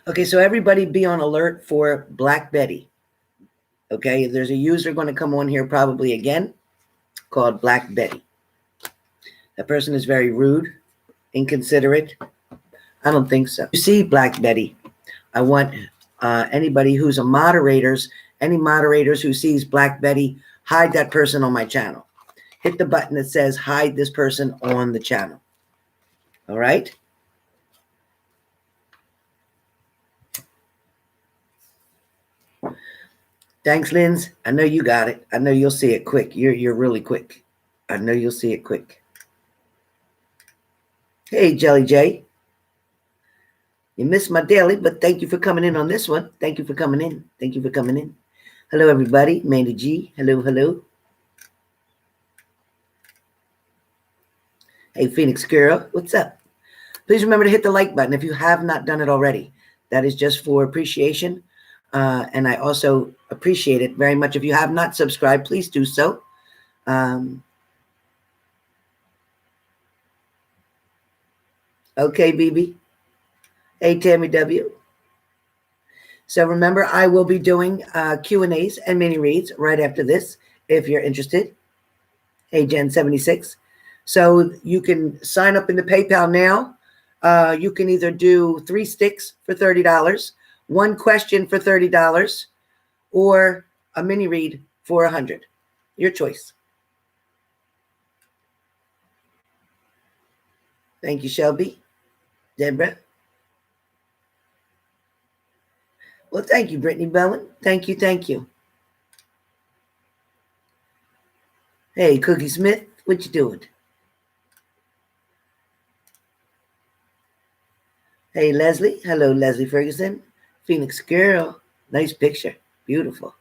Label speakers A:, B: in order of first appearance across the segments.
A: Okay, so everybody be on alert for Black Betty. Okay, there's a user going to come on here probably again called Black Betty. That person is very rude, inconsiderate. I don't think so. You see Black Betty, I want anybody who's a moderators, any moderators who sees Black Betty, hide that person on my channel. Hit the button that says hide this person on the channel. All right? Thanks, Linz. I know you got it. I know you'll see it quick. You're really quick. I know you'll see it quick. Hey, Jelly J. You missed my daily, but thank you for coming in on this one. Thank you for coming in. Thank you for coming in. Hello, everybody. Mandy G. Hello, hello. Hey, Phoenix Girl. What's up? Please remember to hit the like button if you have not done it already. That is just for appreciation. And I also appreciate it very much. If you have not subscribed, please do so. Okay, BB. Hey, Tammy W. So remember, I will be doing Q&As and mini reads right after this, if you're interested. Hey, Jen76. So you can sign up in the PayPal now. You can either do 3 sticks for $30, 1 question for $30, or a mini read for $100. Your choice. Thank you, Shelby. Deborah. Well, thank you, Brittany Belen. Thank you, thank you. Hey, Cookie Smith, what you doing? Hey, Leslie. Hello, Leslie Ferguson. Phoenix Girl. Nice picture. Beautiful.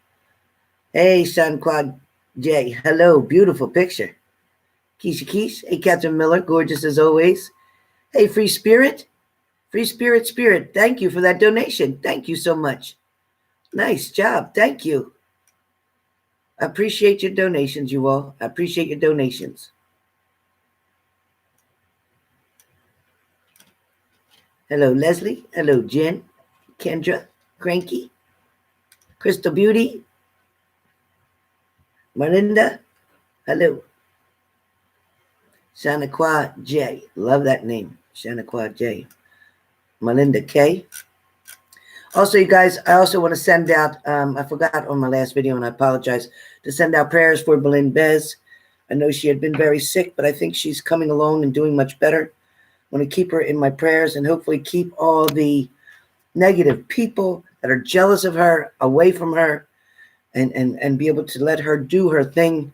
A: Hey, Sean Quad J. Hello, beautiful picture. Keisha Keish. Hey, Catherine Miller. Gorgeous as always. Hey, Free Spirit. Free Spirit Spirit. Thank you for that donation. Thank you so much. Nice job. Thank you. I appreciate your donations, you all. I appreciate your donations. Hello, Leslie. Hello, Jen. Kendra. Cranky. Crystal Beauty. Melinda. Hello. Shanaqua J. Love that name. Shanaqua J. Melinda K. Also, you guys, I also want to send out, I forgot on my last video, and I apologize, to send out prayers for Belen Bez. I know she had been very sick, but I think she's coming along and doing much better. I want to keep her in my prayers and hopefully keep all the negative people that are jealous of her away from her and be able to let her do her thing.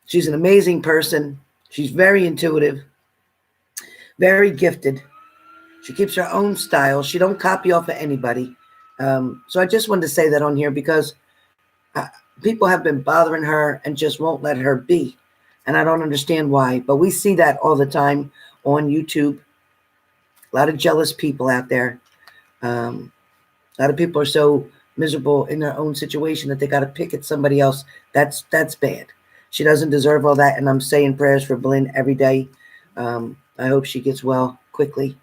A: She's an amazing person. She's very intuitive, very gifted. She keeps her own style. She don't copy off of anybody. So I just wanted to say that on here because people have been bothering her and just won't let her be. And I don't understand why. But we see that all the time on YouTube. A lot of jealous people out there. A lot of people are so miserable in their own situation that they got to pick at somebody else. That's bad. She doesn't deserve all that. And I'm saying prayers for Belen every day. I hope she gets well quickly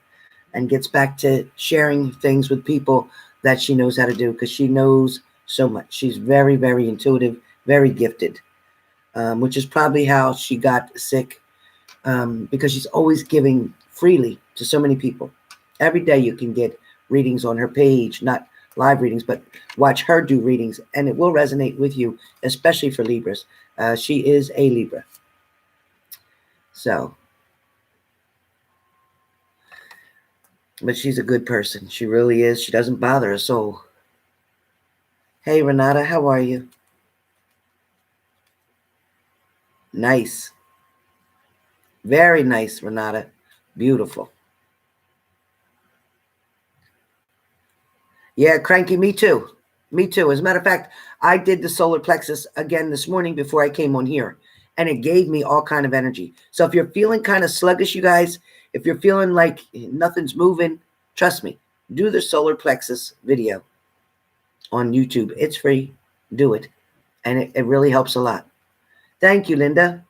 A: and gets back to sharing things with people that she knows how to do, because she knows so much. She's very, very intuitive, very gifted, which is probably how she got sick, because she's always giving freely to so many people. Every day you can get readings on her page, not live readings, but watch her do readings, and it will resonate with you, especially for Libras. She is a Libra. So, but she's a good person. She really is. She doesn't bother a soul. Hey, Renata, how are you? Nice. Very nice, Renata. Beautiful. Yeah, Cranky, me too. Me too. As a matter of fact, I did the solar plexus again this morning before I came on here, and it gave me all kind of energy. So if you're feeling kind of sluggish, you guys, if you're feeling like nothing's moving, trust me, do the solar plexus video on YouTube. It's free. Do it. And it really helps a lot. Thank you, Linda.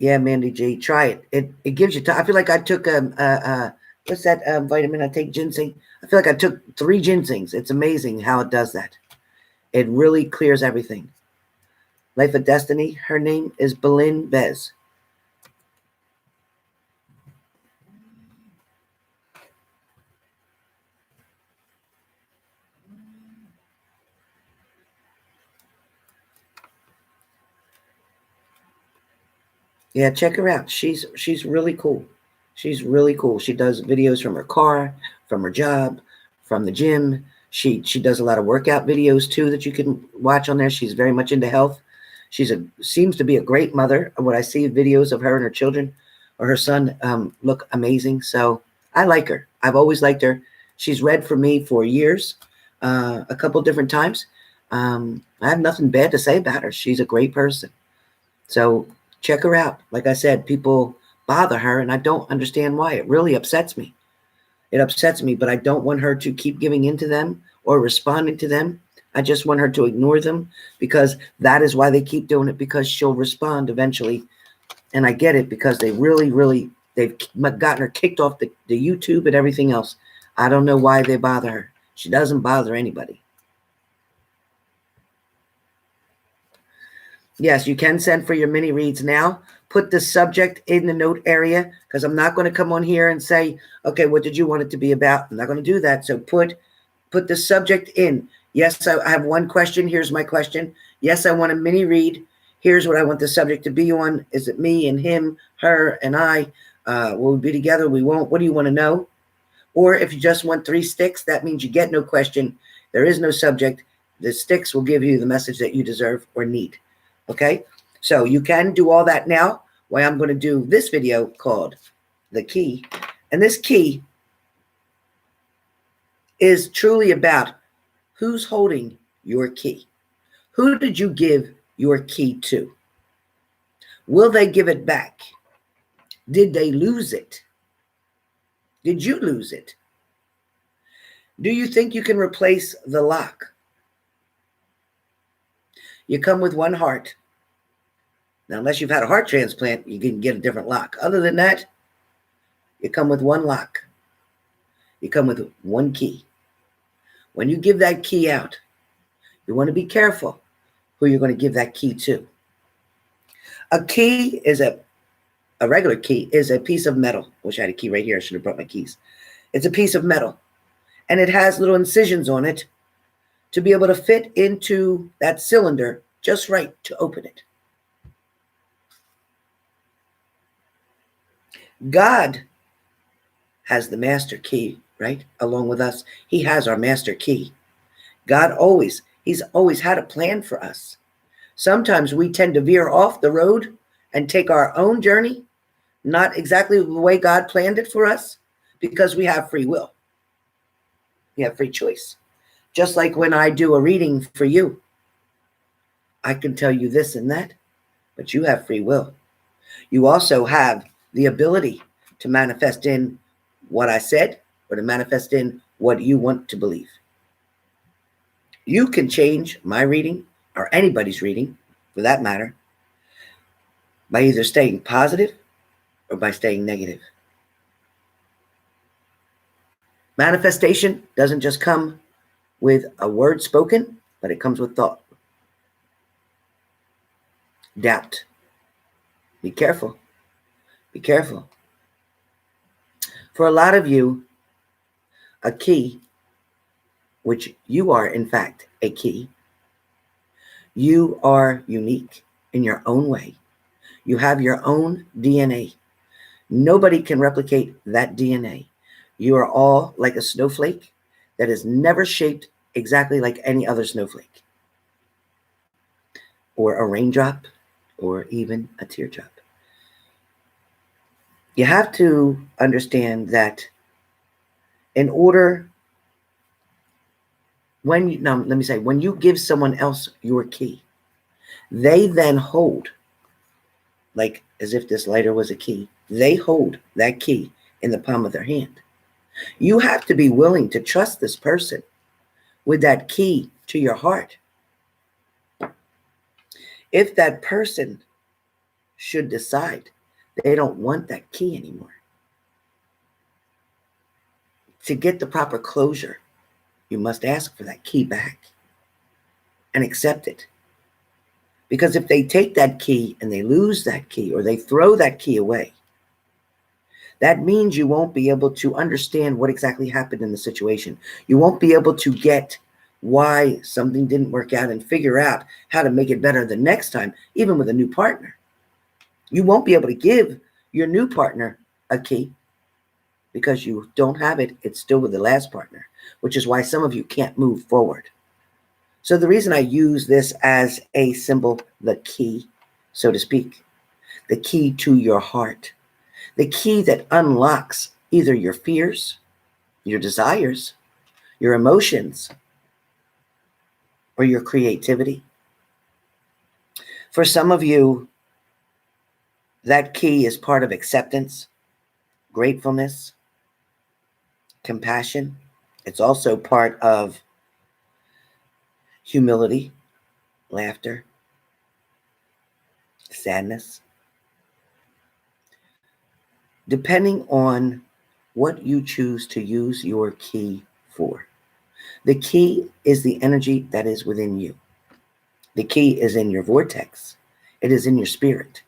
A: Yeah, Mandy G, try it. It gives you time. I feel like I took what's that vitamin I take, ginseng? I feel like I took 3 ginsengs. It's amazing how it does that. It really clears everything. Life of Destiny. Her name is Belen Bez. Yeah, check her out. She's really cool. She's really cool. She does videos from her car, from her job, from the gym. She does a lot of workout videos too that you can watch on there. She's very much into health. Seems to be a great mother. When I see videos of her and her children or her son, look amazing. So I like her. I've always liked her. She's read for me for years, a couple different times. I have nothing bad to say about her. She's a great person. So check her out. Like I said, people bother her, and I don't understand why. It really upsets me. It upsets me, but I don't want her to keep giving in to them or responding to them. I just want her to ignore them, because that is why they keep doing it, because she'll respond eventually. And I get it, because they've gotten her kicked off the YouTube and everything else. I don't know why they bother her. She doesn't bother anybody. Yes, you can send for your mini reads now. Put the subject in the note area, because I'm not going to come on here and say, okay, what did you want it to be about? I'm not going to do that. So put the subject in. Yes, I have one question. Here's my question. Yes, I want a mini read. Here's what I want the subject to be on. Is it me and him, her and I? Will we be together? We won't. What do you want to know? Or if you just want 3 sticks, that means you get no question. There is no subject. The sticks will give you the message that you deserve or need. Okay, so you can do all that now. Why I'm going to do this video called The Key. And this key is truly about who's holding your key. Who did you give your key to? Will they give it back? Did they lose it? Did you lose it? Do you think you can replace the lock? You come with one heart. Now, unless you've had a heart transplant, you can get a different lock. Other than that, you come with one lock. You come with one key. When you give that key out, you want to be careful who you're going to give that key to. A key is a regular key is a piece of metal. Wish I had a key right here. I should have brought my keys. It's a piece of metal, and it has little incisions on it to be able to fit into that cylinder just right to open it. God has the master key, right? Along with us. He has our master key. He's always had a plan for us. Sometimes we tend to veer off the road and take our own journey, not exactly the way God planned it for us, because we have free will. We have free choice. Just like when I do a reading for you, I can tell you this and that, but you have free will. You also have the ability to manifest in what I said, or to manifest in what you want to believe. You can change my reading, or anybody's reading for that matter, by either staying positive or by staying negative. Manifestation doesn't just come with a word spoken, but it comes with thought. Doubt. Be careful. Be careful. For a lot of you, a key, which you are in fact a key, you are unique in your own way. You have your own DNA. Nobody can replicate that DNA. You are all like a snowflake that is never shaped exactly like any other snowflake. or a raindrop, or even a teardrop. You have to understand that in order, when you give someone else your key, they then hold, like as if this lighter was a key, they hold that key in the palm of their hand. You have to be willing to trust this person with that key to your heart. If that person should decide they don't want that key anymore, to get the proper closure, you must ask for that key back and accept it. Because if they take that key and they lose that key, or they throw that key away, that means you won't be able to understand what exactly happened in the situation. You won't be able to get why something didn't work out and figure out how to make it better the next time, even with a new partner. You won't be able to give your new partner a key because you don't have it. It's still with the last partner, which is why some of you can't move forward. So the reason I use this as a symbol, the key, so to speak, the key to your heart, the key that unlocks either your fears, your desires, your emotions, or your creativity. For some of you, that key is part of acceptance, gratefulness, compassion. It's also part of humility, laughter, sadness. Depending on what you choose to use your key for. The key is the energy that is within you. The key is in your vortex. It is in your spirit.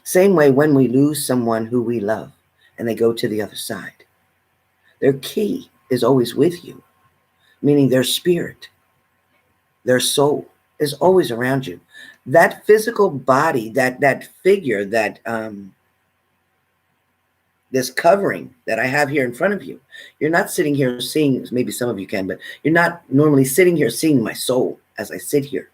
A: Same way when we lose someone who we love and they go to the other side, their key is always with you, meaning their spirit, their soul is always around you. That physical body, that figure, that this covering that I have here in front of you, you're not sitting here seeing, maybe some of you can, but you're not normally sitting here seeing my soul as I sit here,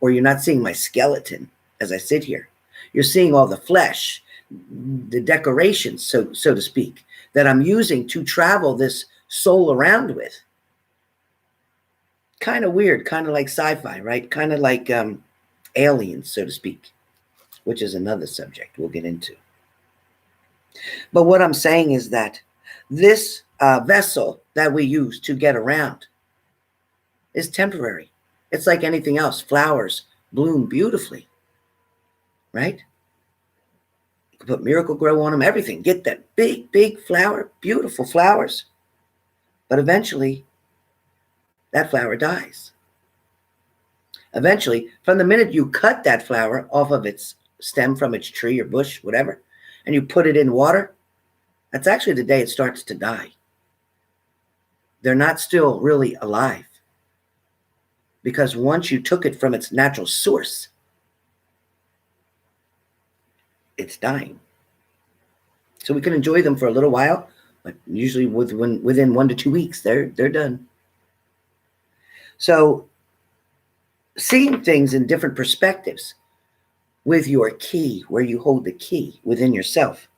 A: or you're not seeing my skeleton as I sit here. You're seeing all the flesh, the decorations, so to speak, that I'm using to travel this soul around with. Kind of weird, kind of like sci-fi, right? Kind of like aliens, so to speak, which is another subject we'll get into. But what I'm saying is that this vessel that we use to get around is temporary. It's like anything else. Flowers bloom beautifully, right? You can put Miracle Grow on them, everything. Get that big, big flower, beautiful flowers. But eventually, that flower dies. Eventually, from the minute you cut that flower off of its stem, from its tree or bush, whatever, and you put it in water, that's actually the day it starts to die. They're not still really alive. Because once you took it from its natural source, it's dying. So we can enjoy them for a little while, but usually within 1 to 2 weeks, they're done. So seeing things in different perspectives with your key, where you hold the key within yourself,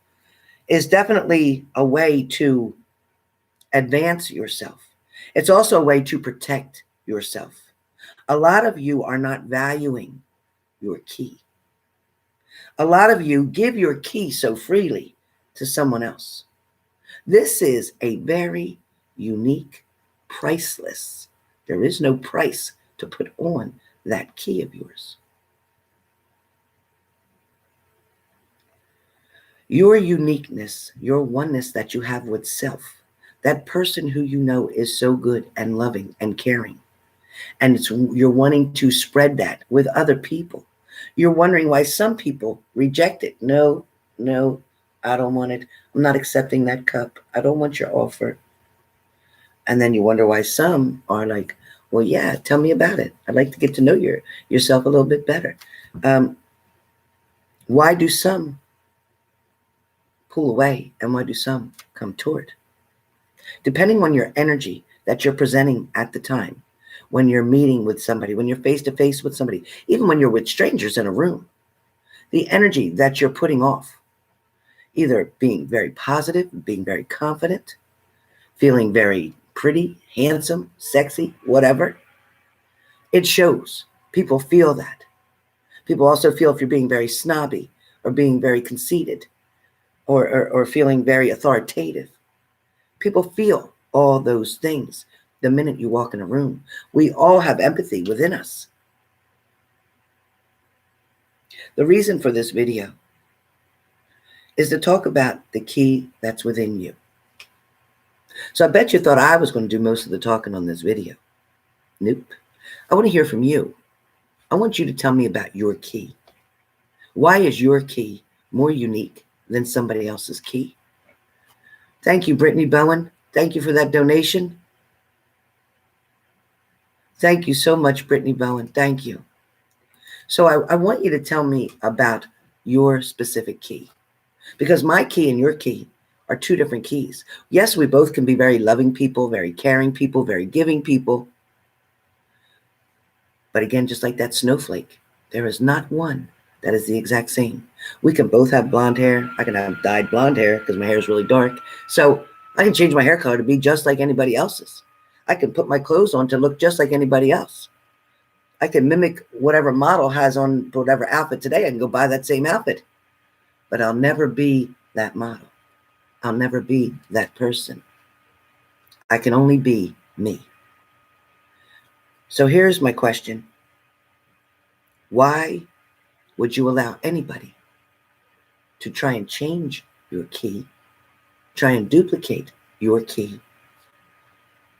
A: is definitely a way to advance yourself. It's also a way to protect yourself. A lot of you are not valuing your key. A lot of you give your key so freely to someone else. This is a very unique, priceless. There is no price to put on that key of yours. Your uniqueness, your oneness that you have with self, that person who you know is so good and loving and caring, and you're wanting to spread that with other people. You're wondering why some people reject it. No, I don't want it. I'm not accepting that cup. I don't want your offer. And then you wonder why some are like, well, yeah, tell me about it. I'd like to get to know yourself a little bit better. Why do some pull away and why do some come toward? Depending on your energy that you're presenting at the time, when you're meeting with somebody, when you're face to face with somebody, even when you're with strangers in a room, the energy that you're putting off, either being very positive, being very confident, feeling very pretty, handsome, sexy, whatever, it shows. People feel that. People also feel if you're being very snobby or being very conceited or feeling very authoritative. People feel all those things the minute you walk in a room. We all have empathy within us. The reason for this video is to talk about the key that's within you. So I bet you thought I was going to do most of the talking on this video. Nope. I want to hear from you. I want you to tell me about your key. Why is your key more unique than somebody else's key? Thank you, Brittany Belen. Thank you for that donation. Thank you so much, Brittany Belen. Thank you. So I want you to tell me about your specific key, because my key and your key are two different keys. Yes, we both can be very loving people, very caring people, very giving people. But again, just like that snowflake, there is not one that is the exact same. We can both have blonde hair. I can have dyed blonde hair because my hair is really dark. So I can change my hair color to be just like anybody else's. I can put my clothes on to look just like anybody else. I can mimic whatever model has on whatever outfit today. I can go buy that same outfit. But I'll never be that model. I'll never be that person. I can only be me. So here's my question. Why would you allow anybody to try and change your key, try and duplicate your key,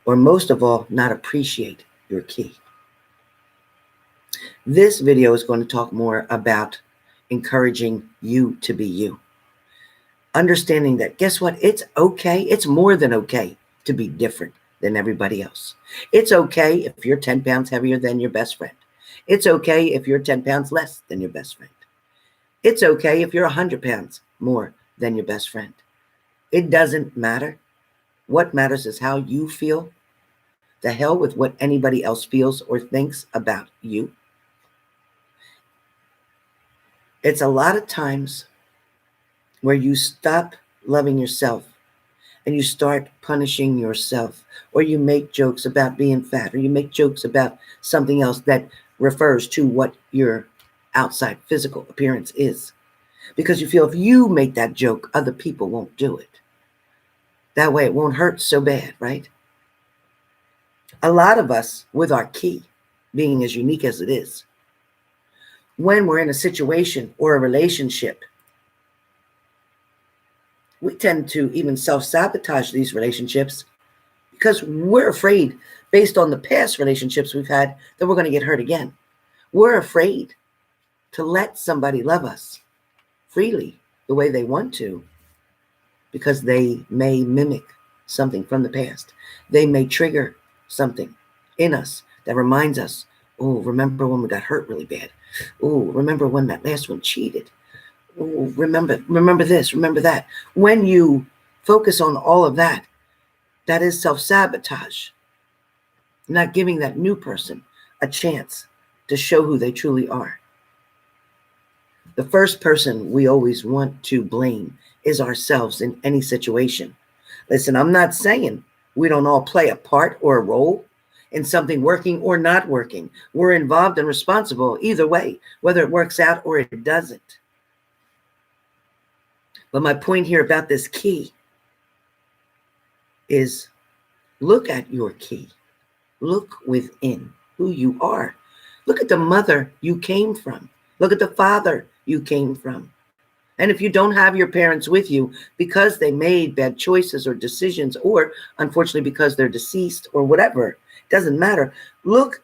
A: or most of all, not appreciate your key? This video is going to talk more about encouraging you to be you. Understanding that, guess what? It's okay. It's more than okay to be different than everybody else. It's okay if you're 10 pounds heavier than your best friend. It's okay if you're 10 pounds less than your best friend. It's okay if you're 100 pounds more than your best friend. It doesn't matter. What matters is how you feel. The hell with what anybody else feels or thinks about you. It's a lot of times where you stop loving yourself and you start punishing yourself, or you make jokes about being fat, or you make jokes about something else that refers to what your outside physical appearance is. Because you feel if you make that joke, other people won't do it. That way it won't hurt so bad, right? A lot of us, with our key being as unique as it is, when we're in a situation or a relationship, we tend to even self-sabotage these relationships because we're afraid, based on the past relationships we've had, that we're going to get hurt again. We're afraid to let somebody love us freely the way they want to, because they may mimic something from the past. They may trigger something in us that reminds us, oh, remember when we got hurt really bad? Oh, remember when that last one cheated? Oh, remember this, remember that. When you focus on all of that, that is self-sabotage. Not giving that new person a chance to show who they truly are. The first person we always want to blame is ourselves in any situation. Listen, I'm not saying we don't all play a part or a role in something working or not working. We're involved and responsible either way, whether it works out or it doesn't. But my point here about this key is look at your key. Look within who you are. Look at the mother you came from. Look at the father you came from. And if you don't have your parents with you because they made bad choices or decisions, or unfortunately because they're deceased or whatever, it doesn't matter. Look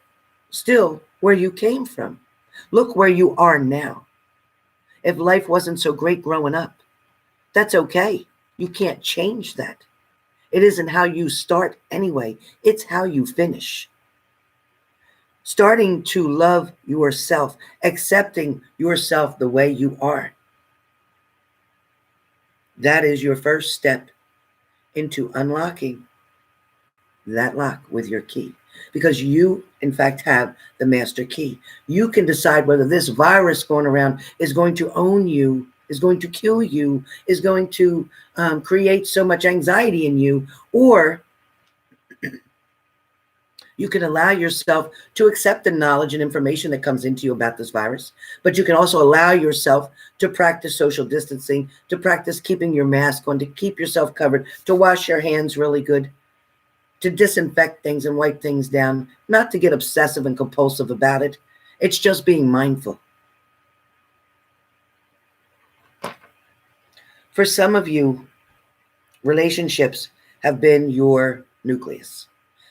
A: still where you came from. Look where you are now. If life wasn't so great growing up, that's okay. You can't change that. It isn't how you start anyway. It's how you finish. Starting to love yourself, accepting yourself the way you are. That is your first step into unlocking that lock with your key, because you, in fact, have the master key. You can decide whether this virus going around is going to own you, is going to kill you, is going to create so much anxiety in you, or you can allow yourself to accept the knowledge and information that comes into you about this virus, but you can also allow yourself to practice social distancing, to practice keeping your mask on, to keep yourself covered, to wash your hands really good, to disinfect things and wipe things down, not to get obsessive and compulsive about it. It's just being mindful. For some of you, relationships have been your nucleus,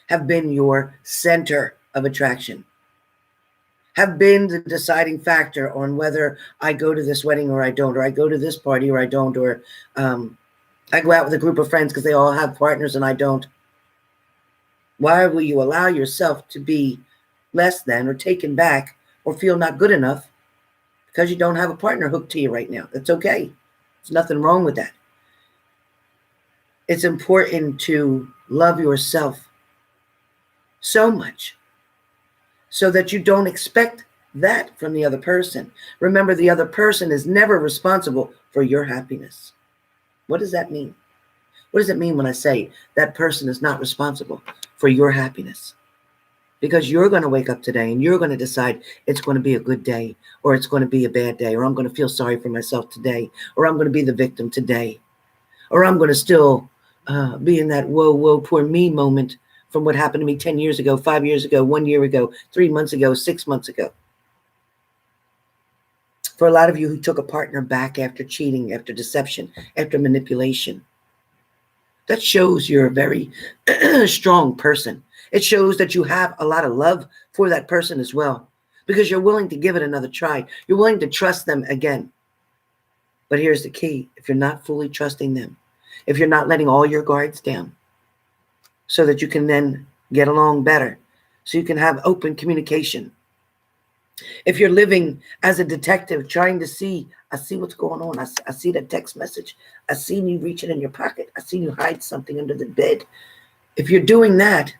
A: have been your center of attraction, have been the deciding factor on whether I go to this wedding or I don't, or I go to this party or I don't, or I go out with a group of friends because they all have partners and I don't. Why will you allow yourself to be less than or taken back or feel not good enough because you don't have a partner hooked to you right now? That's okay. There's nothing wrong with that. It's important to love yourself so much so that you don't expect that from the other person. Remember, the other person is never responsible for your happiness. What does that mean? What does it mean when I say that person is not responsible for your happiness? Because you're going to wake up today and you're going to decide it's going to be a good day, or it's going to be a bad day, or I'm going to feel sorry for myself today, or I'm going to be the victim today, or I'm going to still be in that whoa, poor me moment from what happened to me 10 years ago, 5 years ago, 1 year ago, 3 months ago, 6 months ago. For a lot of you who took a partner back after cheating, after deception, after manipulation, that shows you're a very strong person. It shows that you have a lot of love for that person as well, because you're willing to give it another try. You're willing to trust them again. But here's the key. If you're not fully trusting them, if you're not letting all your guards down so that you can then get along better, so you can have open communication, if you're living as a detective trying to see, I see what's going on. I see that text message. I seen you reaching in your pocket. I seen you hide something under the bed. If you're doing that,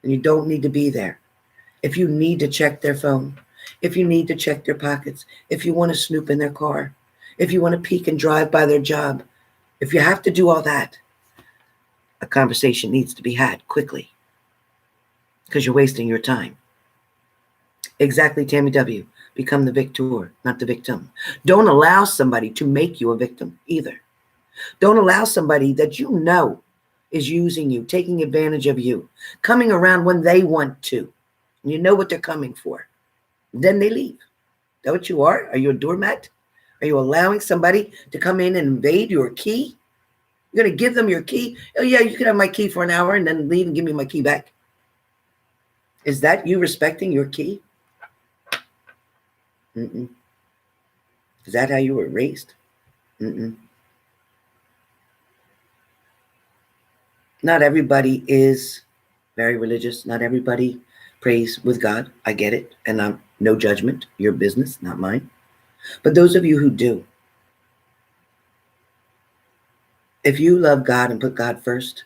A: and you don't need to be there, if you need to check their phone, if you need to check their pockets, if you want to snoop in their car, if you want to peek and drive by their job, if you have to do all that, a conversation needs to be had quickly, because you're wasting your time. Exactly, Tammy W. Become the victor, not the victim. Don't allow somebody to make you a victim either. Don't allow somebody that you know is using you, taking advantage of you, coming around when they want to. You know what they're coming for. Then they leave. Is that what you are? Are you a doormat? Are you allowing somebody to come in and invade your key? You're going to give them your key? Oh, yeah, you can have my key for an hour and then leave and give me my key back. Is that you respecting your key? Mm-mm. Is that how you were raised? Mm-mm. Not everybody is very religious. Not everybody prays with God. I get it. And I'm no judgment. Your business, not mine. But those of you who do, if you love God and put God first,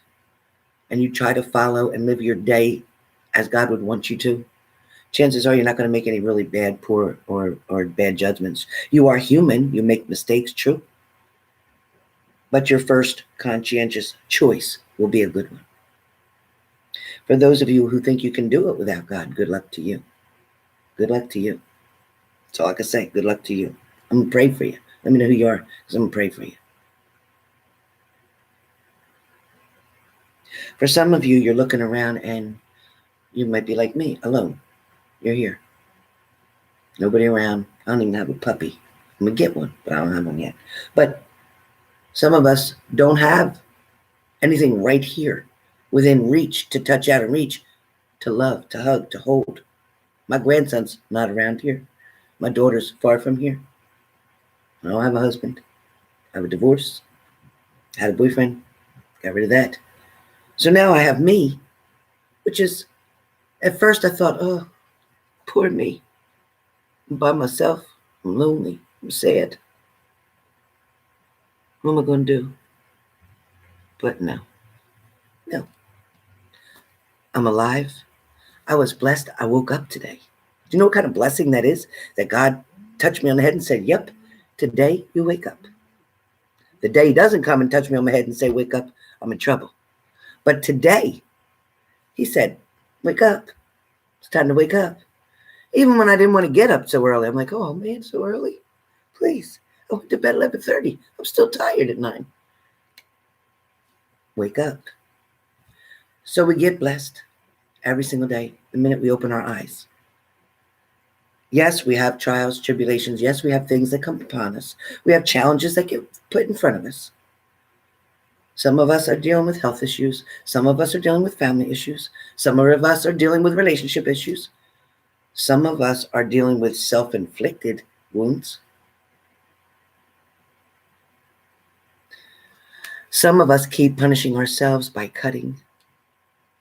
A: and you try to follow and live your day as God would want you to, chances are you're not going to make any really bad, poor, or bad judgments. You are human. You make mistakes, true. But your first conscientious choice will be a good one. For those of you who think you can do it without God, good luck to you. Good luck to you. That's all I can say. Good luck to you. I'm going to pray for you. Let me know who you are, because I'm going to pray for you. For some of you, you're looking around and you might be like me, alone. You're here. Nobody around. I don't even have a puppy. I'm going to get one, but I don't have one yet. But some of us don't have anything right here within reach to touch out and reach, to love, to hug, to hold. My grandson's not around here. My daughter's far from here. I don't have a husband. I have a divorce. I had a boyfriend. Got rid of that. So now I have me, which is, at first I thought, oh, poor me. I'm by myself. I'm lonely. I'm sad. What am I going to do? But no. I'm alive. I was blessed. I woke up today. Do you know what kind of blessing that is? That God touched me on the head and said, yep, today you wake up. The day he doesn't come and touch me on my head and say, wake up, I'm in trouble. But today, he said, wake up. It's time to wake up. Even when I didn't want to get up so early, I'm like, oh man, so early? Please. I went to bed at 11:30. I'm still tired at 9. Wake up. So we get blessed every single day, the minute we open our eyes. Yes, we have trials, tribulations. Yes, we have things that come upon us. We have challenges that get put in front of us. Some of us are dealing with health issues. Some of us are dealing with family issues. Some of us are dealing with relationship issues. Some of us are dealing with self-inflicted wounds. Some of us keep punishing ourselves by cutting.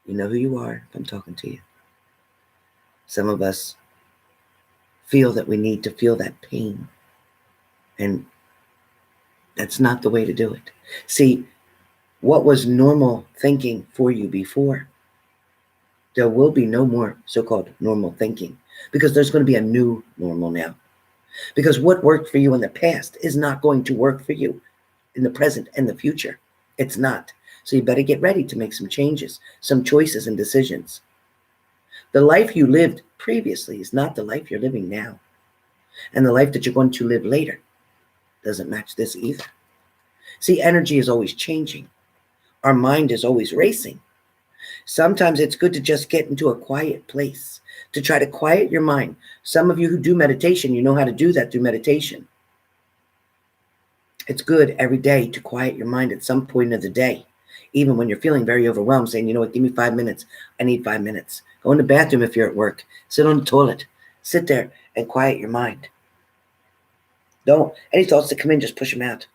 A: You know who you are if I'm talking to you. Some of us feel that we need to feel that pain. And that's not the way to do it. See, what was normal thinking for you before, there will be no more so-called normal thinking, because there's going to be a new normal now. Because what worked for you in the past is not going to work for you in the present and the future. It's not. So you better get ready to make some changes, some choices and decisions. The life you lived previously is not the life you're living now. And the life that you're going to live later doesn't match this either. See, energy is always changing. Our mind is always racing. Sometimes it's good to just get into a quiet place, to try to quiet your mind. Some of you who do meditation, you know how to do that through meditation. It's good every day to quiet your mind at some point of the day, even when you're feeling very overwhelmed, saying, you know what, give me 5 minutes. I need 5 minutes. Go in the bathroom if you're at work. Sit on the toilet. Sit there and quiet your mind. Don't, any thoughts that come in, just push them out.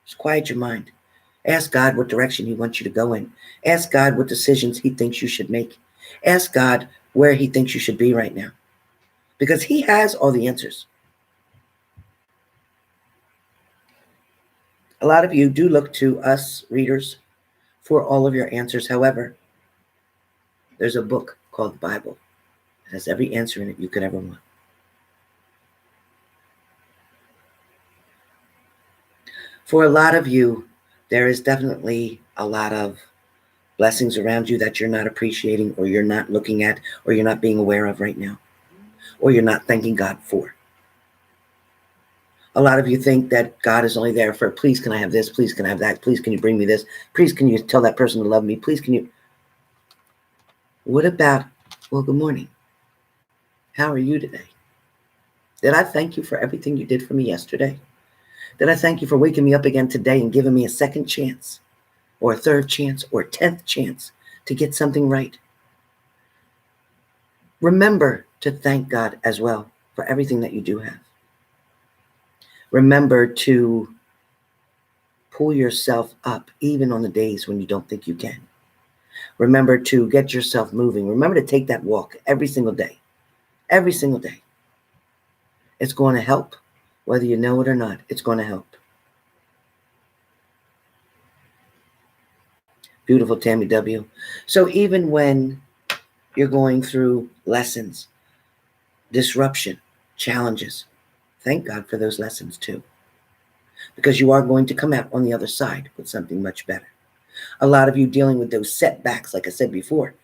A: Just quiet your mind. Ask God what direction he wants you to go in. Ask God what decisions he thinks you should make. Ask God where he thinks you should be right now, because he has all the answers. A lot of you do look to us readers for all of your answers. However, there's a book called the Bible. It has every answer in it you could ever want. For a lot of you, there is definitely a lot of blessings around you that you're not appreciating, or you're not looking at, or you're not being aware of right now, or you're not thanking God for. A lot of you think that God is only there for, please, can I have this? Please, can I have that? Please, can you bring me this? Please, can you tell that person to love me? Please, can you? What about, well, good morning. How are you today? Did I thank you for everything you did for me yesterday? Did I thank you for waking me up again today and giving me a second chance, or a third chance, or a 10th chance to get something right? Remember to thank God as well for everything that you do have. Remember to pull yourself up even on the days when you don't think you can. Remember to get yourself moving. Remember to take that walk every single day. Every single day. It's going to help. Whether you know it or not, it's going to help. Beautiful Tammy W. So even when you're going through lessons, disruption, challenges, thank God for those lessons too. Because you are going to come out on the other side with something much better. A lot of you dealing with those setbacks, like I said before,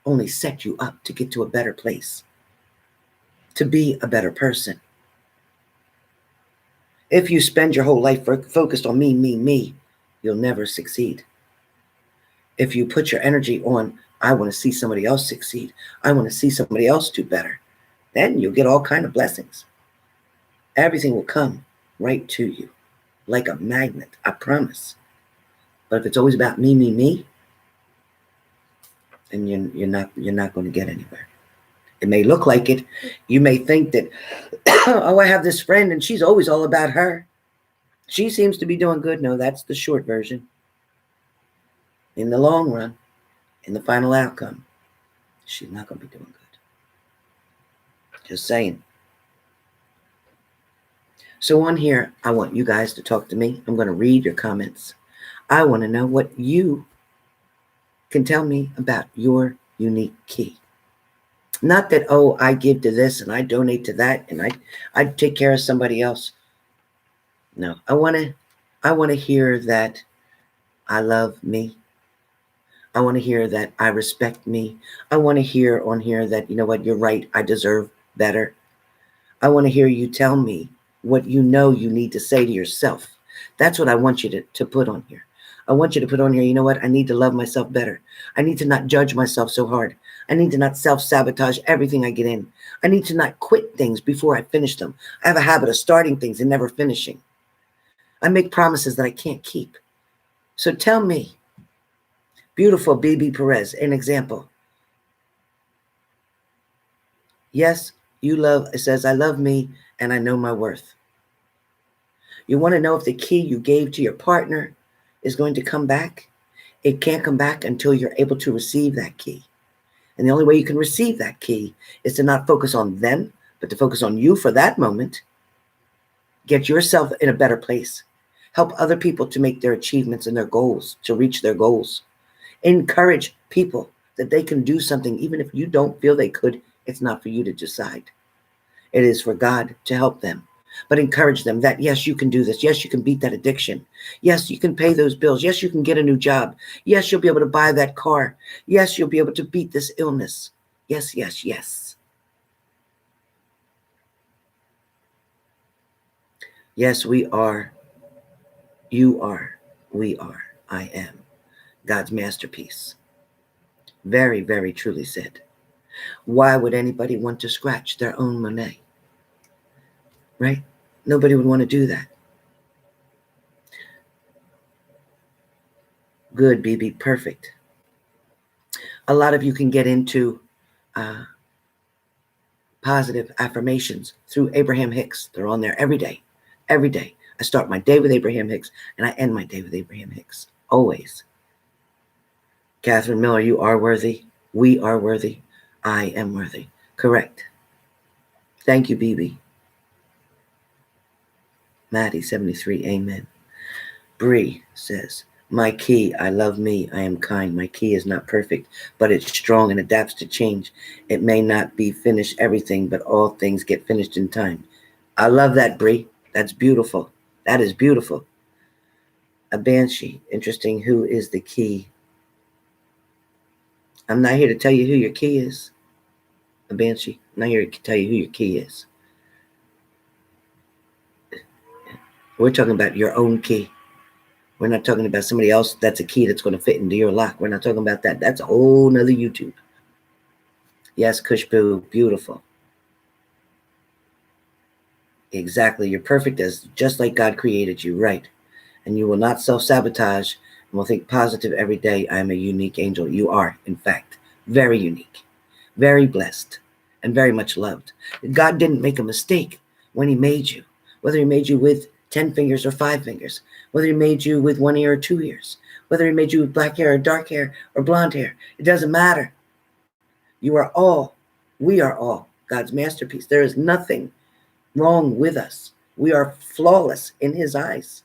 A: only set you up to get to a better place, to be a better person. If you spend your whole life focused on me, you'll never succeed. If you put your energy on, I want to see somebody else succeed, I want to see somebody else do better, then you'll get all kinds of blessings. Everything will come right to you like a magnet, I promise. But if it's always about me, then you're not going to get anywhere. It may look like it. You may think that, oh, I have this friend and she's always all about her. She seems to be doing good. No, that's the short version. In the long run, in the final outcome, she's not going to be doing good. Just saying. So on here, I want you guys to talk to me. I'm going to read your comments. I want to know what you can tell me about your unique key. Not that, oh, I give to this and I donate to that and I take care of somebody else. No, I want to hear that I love me. I want to hear that I respect me. I want to hear on here that, you know what, you're right, I deserve better. I want to hear you tell me what you know you need to say to yourself. That's what I want you to put on here. I want you to put on here, you know what, I need to love myself better. I need to not judge myself so hard. I need to not self-sabotage everything I get in. I need to not quit things before I finish them. I have a habit of starting things and never finishing. I make promises that I can't keep. So tell me, beautiful BB Perez, an example. Yes, you love, it says, I love me and I know my worth. You want to know if the key you gave to your partner is going to come back? It can't come back until you're able to receive that key. And the only way you can receive that key is to not focus on them, but to focus on you for that moment. Get yourself in a better place. Help other people to make their achievements and their goals, to reach their goals. Encourage people that they can do something, even if you don't feel they could. It's not for you to decide. It is for God to help them. But encourage them that, yes, you can do this. Yes, you can beat that addiction. Yes, you can pay those bills. Yes, you can get a new job. Yes, you'll be able to buy that car. Yes, you'll be able to beat this illness. Yes, yes, yes. Yes, we are. You are. We are. I am. God's masterpiece. Very, very truly said. Why would anybody want to scratch their own Monet? Right? Nobody would want to do that. Good, BB. Perfect. A lot of you can get into positive affirmations through Abraham Hicks. They're on there every day. Every day. I start my day with Abraham Hicks and I end my day with Abraham Hicks. Always. Catherine Miller, you are worthy. We are worthy. I am worthy. Correct. Thank you, BB. Maddie, 73. Amen. Bree says, my key, I love me, I am kind. My key is not perfect, but it's strong and adapts to change. It may not be finished everything, but all things get finished in time. I love that, Bree. That's beautiful. That is beautiful. A banshee. Interesting. Who is the key? I'm not here to tell you who your key is. A banshee. I'm not here to tell you who your key is. We're talking about your own key. We're not talking about somebody else that's a key that's going to fit into your lock. We're not talking about that. That's a whole nother YouTube. Yes, Kushbu, beautiful. Exactly. You're perfect as just like God created you, right? And you will not self-sabotage and will think positive every day. I am a unique angel. You are, in fact, very unique, very blessed, and very much loved. God didn't make a mistake when he made you, whether he made you with 10 fingers or 5 fingers, whether he made you with 1 ear or 2 ears, whether he made you with black hair or dark hair or blonde hair. It doesn't matter. You are all, we are all God's masterpiece. There is nothing wrong with us. We are flawless in his eyes.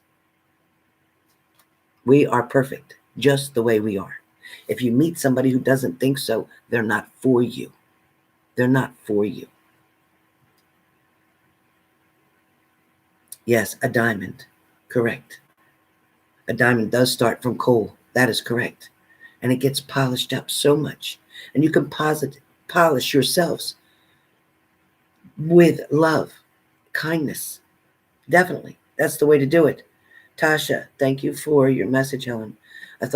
A: We are perfect just the way we are. If you meet somebody who doesn't think so, they're not for you. They're not for you. Yes, a diamond. Correct. A diamond does start from coal. That is correct. And it gets polished up so much. And you can polish yourselves with love, kindness. Definitely. That's the way to do it. Tasha, thank you for your message, Helen. I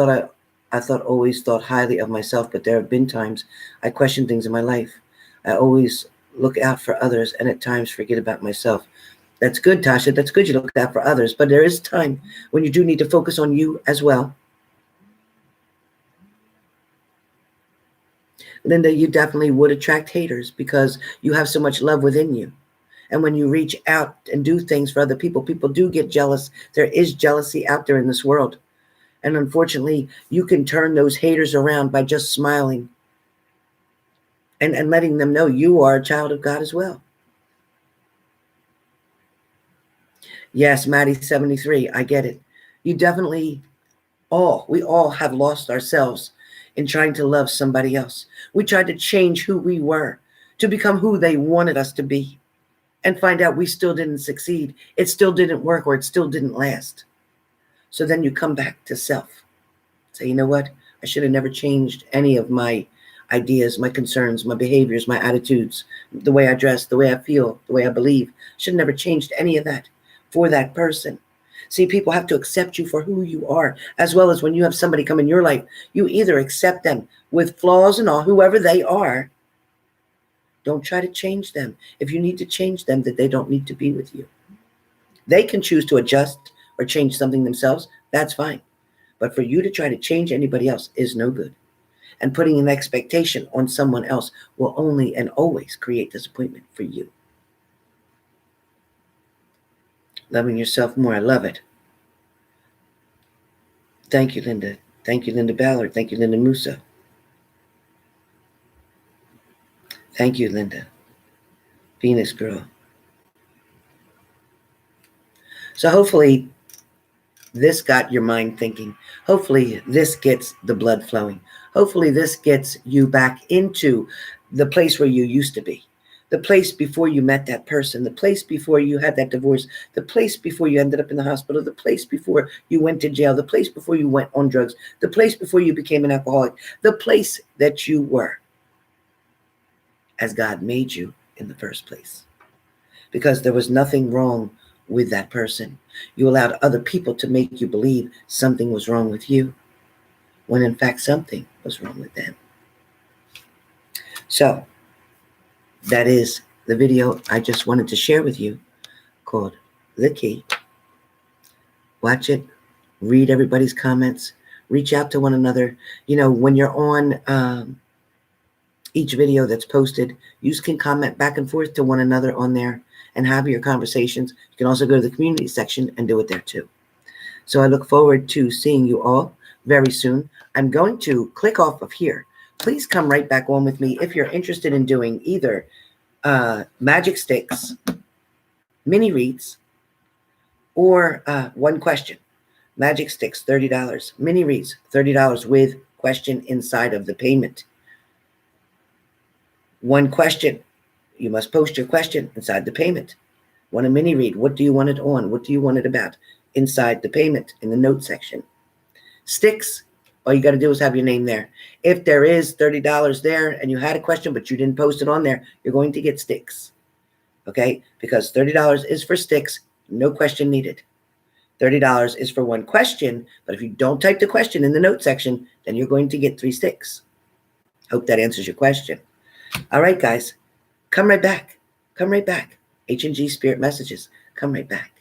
A: always thought highly of myself, but there have been times I question things in my life. I always look out for others and at times forget about myself. That's good, Tasha. That's good you look out for others, but there is time when you do need to focus on you as well. Linda, you definitely would attract haters because you have so much love within you. And when you reach out and do things for other people, people do get jealous. There is jealousy out there in this world. And unfortunately, you can turn those haters around by just smiling and letting them know you are a child of God as well. Yes, Maddie 73, I get it. You definitely we all have lost ourselves in trying to love somebody else. We tried to change who we were to become who they wanted us to be, and find out we still didn't succeed. It still didn't work, or it still didn't last. So then you come back to self. Say, you know what? I should have never changed any of my ideas, my concerns, my behaviors, my attitudes, the way I dress, the way I feel, the way I believe. Should have never changed any of that for that person. See, people have to accept you for who you are, as well as when you have somebody come in your life, you either accept them with flaws and all, whoever they are. Don't try to change them. If you need to change them, that they don't need to be with you. They can choose to adjust or change something themselves. That's fine. But for you to try to change anybody else is no good. And putting an expectation on someone else will only and always create disappointment for you. Loving yourself more. I love it. Thank you, Linda. Thank you, Linda Ballard. Thank you, Linda Musa. Thank you, Linda. Venus girl. So hopefully this got your mind thinking. Hopefully this gets the blood flowing. Hopefully this gets you back into the place where you used to be. The place before you met that person. The place before you had that divorce. The place before you ended up in the hospital. The place before you went to jail. The place before you went on drugs. The place before you became an alcoholic. The place that you were as God made you in the first place. Because there was nothing wrong with that person. You allowed other people to make you believe something was wrong with you, when in fact something was wrong with them. So that is the video I just wanted to share with you, called The Key. Watch it, read everybody's comments, reach out to one another. You know, when you're on each video that's posted, you can comment back and forth to one another on there and have your conversations. You can also go to the community section and do it there too. So I look forward to seeing you all very soon. I'm going to click off of here. Please come right back on with me if you're interested in doing either magic sticks, mini reads, or one question. Magic sticks, $30. Mini reads, $30 with question inside of the payment. One question. You must post your question inside the payment. Want a mini read? What do you want it on? What do you want it about? Inside the payment in the note section. Sticks, all you got to do is have your name there. If there is $30 there and you had a question but you didn't post it on there, you're going to get sticks. Okay? Because $30 is for sticks, no question needed. $30 is for one question, but if you don't type the question in the note section, then you're going to get 3 sticks. Hope that answers your question. All right, guys. Come right back. Come right back. H&G Spirit Messages. Come right back.